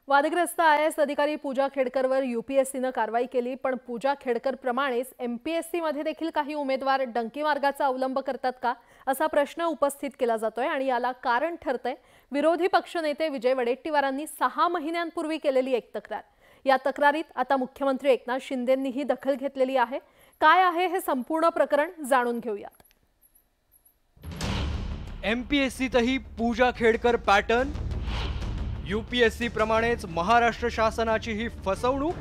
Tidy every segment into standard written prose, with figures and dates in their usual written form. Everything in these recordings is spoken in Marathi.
वादग्रस्त IAS अधिकारी पूजा खेडकरवर UPSCनं कारवाई केली, पण पूजा खेडकर प्रमाणेच MPSC मध्ये देखील काही उमेदवार डंकी मार्गाचा अवलंब करतात का असा प्रश्न उपस्थित केला जातोय आणि याला कारण ठरतंय विरोधी पक्षनेते विजय वडेट्टीवारांनी 6 महिन्यांपूर्वी केलेली एक तक्रार। या तक्रारीत आता मुख्यमंत्री एकनाथ शिंदेंनीही दखल घेतलेली आहे। काय आहे हे संपूर्ण प्रकरण जाणून घेऊयात। MPSCतही पूजा खेडकर पॅटर्न, UPSC प्रमाणेच महाराष्ट्र शासनाची ही फसवणूक।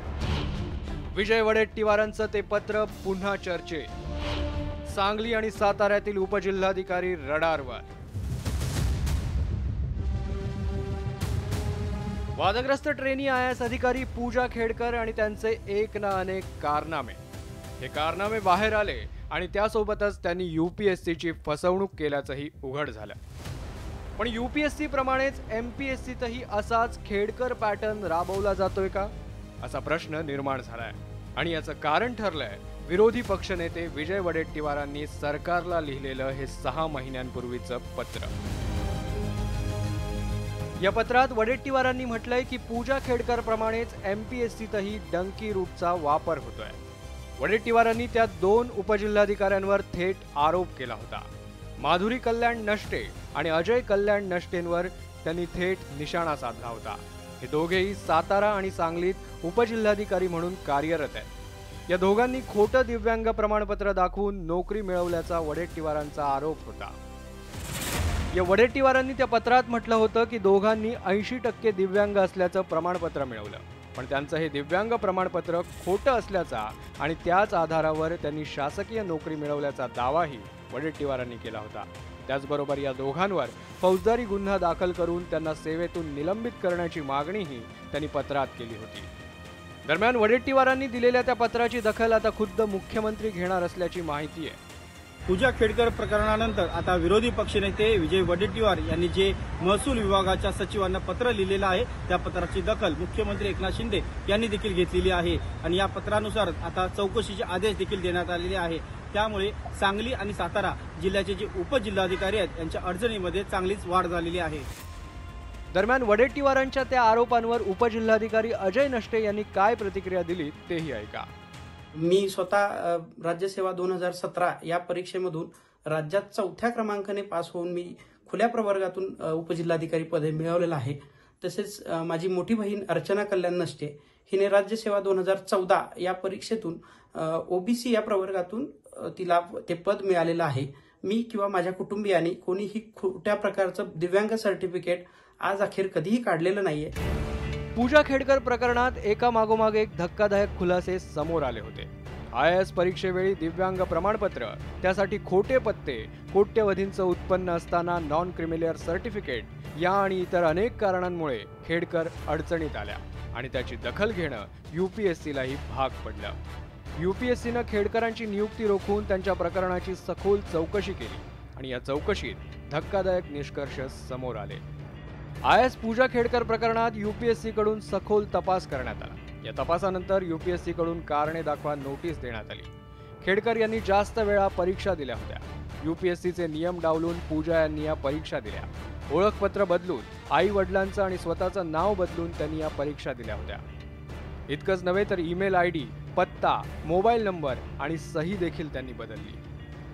विजय वडेट्टीवारांचं ते पत्र पुन्हा चर्चेत। सांगली आणि साताऱ्यातील उपजिल्हाधिकारी रडारवर। वादग्रस्त ट्रेनी IAS अधिकारी पूजा खेडकर आणि त्यांचे एक ना अनेक कारनामे। हे कारनामे बाहेर आले आणि त्यासोबतच त्यांनी UPSCची फसवणूक केल्याचंही उघड झालं। पण UPSC प्रमाणेच MPSCतही असाच खेडकर पॅटर्न राबवला जातोय का असा प्रश्न निर्माण झालाय आणि याचं कारण ठरलंय विरोधी पक्षनेते विजय वडेट्टीवारांनी सरकारला लिहिलेलं हे 6 महिन्यांपूर्वीचं पत्र। या पत्रात वडेट्टीवारांनी म्हटलंय की पूजा खेडकर प्रमाणेच MPSCतही डंकी रूटचा वापर होतोय। वडेट्टीवारांनी त्या 2 उपजिल्हाधिकाऱ्यांवर थेट आरोप केला होता। माधुरी कल्याण नष्टे आणि अजय कल्याण नष्टेंवर त्यांनी थेट निशाणा साधला होता। हे दोघेही सातारा आणि सांगलीत उपजिल्हाधिकारी म्हणून कार्यरत आहेत। या दोघांनी खोटं दिव्यांग प्रमाणपत्र दाखवून नोकरी मिळवल्याचा वडेट्टीवारांचा आरोप होता। या वडेट्टीवारांनी त्या पत्रात म्हटलं होतं की दोघांनी 80% दिव्यांग असल्याचं प्रमाणपत्र मिळवलं, पण त्यांचं हे दिव्यांग प्रमाणपत्र खोटं असल्याचा आणि त्याच आधारावर त्यांनी शासकीय नोकरी मिळवल्याचा दावाही वडेट्टीवारांनी केला होता। त्याचबरोबर या दोघांवर फौजदारी गुन्हा दाखल करून त्यांना सेवेतून निलंबित करण्याची मागणीही त्यांनी पत्रात केली होती। दरम्यान वडेट्टीवारांनी दिलेल्या त्या पत्राची दखल आता खुद्द मुख्यमंत्री घेणार असल्याची माहिती आहे। पूजा खेडकर प्रकरणानंतर आता विरोधी पक्षनेते विजय वडेट्टीवार यांनी जे महसूल विभागाच्या सचिवांना पत्र लिहिलेलं आहे त्या पत्राची दखल मुख्यमंत्री एकनाथ शिंदे यांनी देखील घेतलेली आहे आणि या पत्रानुसार आता चौकशीचे आदेश देखील देण्यात आलेले आहे। त्यामुळे सांगली आणि सातारा जिल्ह्याचे जे उपजिल्हाधिकारी आहेत यांच्या अडचणीमध्ये चांगलीच वाढ झालेली आहे। दरम्यान वडेट्टीवारांच्या त्या आरोपांवर उपजिल्हाधिकारी अजय नष्टे यांनी काय प्रतिक्रिया दिली तेही ऐका। मी स्वतः राज्यसेवा 2017 या परीक्षेमधून राज्यात 4थ्या क्रमांकाने पास होऊन मी खुल्या प्रवर्गातून उपजिल्हाधिकारी पद मिळवलेलं आहे। तसेच माझी मोठी बहीण अर्चना कल्याण नष्टे हिने राज्यसेवा 2014 या परीक्षेतून OBC या प्रवर्गातून तिला ते पद मिळालेलं आहे। मी किंवा माझ्या कुटुंबियांनी कोणीही खोट्या प्रकारचं दिव्यांग सर्टिफिकेट आज अखेर कधीही काढलेलं नाहीये। पूजा खेडकर प्रकरणात एका मागोमाग एक धक्कादायक खुलासे समोर आले होते। IAS परीक्षेवेळी दिव्यांग प्रमाणपत्र, त्यासाठी खोटे पत्ते, कोट्यवधींचं उत्पन्न असताना नॉन क्रिमिलियर सर्टिफिकेट या आणि इतर अनेक कारणांमुळे खेडकर अडचणीत आल्या आणि त्याची दखल घेणं UPSCलाही भाग पडलं। UPSCनं खेडकरांची नियुक्ती रोखून त्यांच्या प्रकरणाची सखोल चौकशी केली आणि या चौकशीत धक्कादायक निष्कर्ष समोर आले। IAS पूजा खेडकर प्रकरणात UPSC कडून सखोल तपास करण्यात आला। या तपासानंतर UPSC कडून कारणे दाखवा नोटीस देण्यात आली। खेडकर यांनी जास्त वेळा परीक्षा दिल्या होत्या। UPSCचे नियम डावलून पूजा यांनी या परीक्षा दिल्या। ओळखपत्र बदलून, आई वडिलांचं आणि स्वतःचं नाव बदलून त्यांनी या परीक्षा दिल्या होत्या। इतकंच नव्हे तर ईमेल ID, पत्ता, मोबाईल नंबर आणि सही देखील त्यांनी बदलली।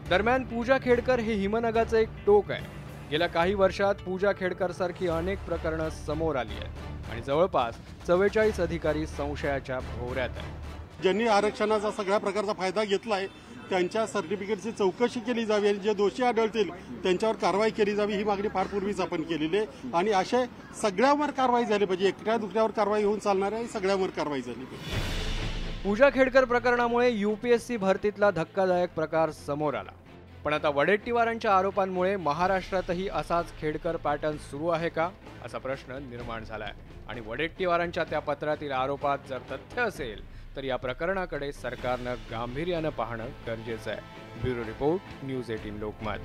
दरम्यान पूजा खेडकर हे हिमनगाचं एक टोक आहे। गेल्या काही वर्षात पूजा खेडकर सारखी अनेक प्रकरणं समोर आली आहेत आणि जवळपास 44 अधिकारी संशयाच्या भोवऱ्यात आहेत। ज्यांनी आरक्षणाचा सगळ्या प्रकारचा फायदा घेतलाय त्यांच्या सर्टिफिकेटची चौकशी केली जावी आणि जे दोषी आढळतील त्यांच्यावर कारवाई केली जावी ही मागणी फार पूर्वीच आपण केलेली आहे आणि अशा सगळ्यावर कारवाई झाली पाहिजे। एकट्या दुसऱ्यावर कारवाई होऊन चालणार आहे, सगळ्यावर कारवाई झाली पाहिजे। पूजा खेडकर प्रकरणामुळे UPSC भरतीतला धक्कादायक प्रकार समोर आला, पण आता वडेट्टीवारांच्या आरोपांमुळे महाराष्ट्रातही असाच खेडकर पॅटर्न सुरू आहे का असा प्रश्न निर्माण झालाय आणि वडेट्टीवारांच्या त्या पत्रातील आरोपात जर तथ्य असेल तर या प्रकरणाकडे सरकारनं गांभीर्यानं पाहणं गरजेचं आहे। Bureau report, news 18 Lokmat.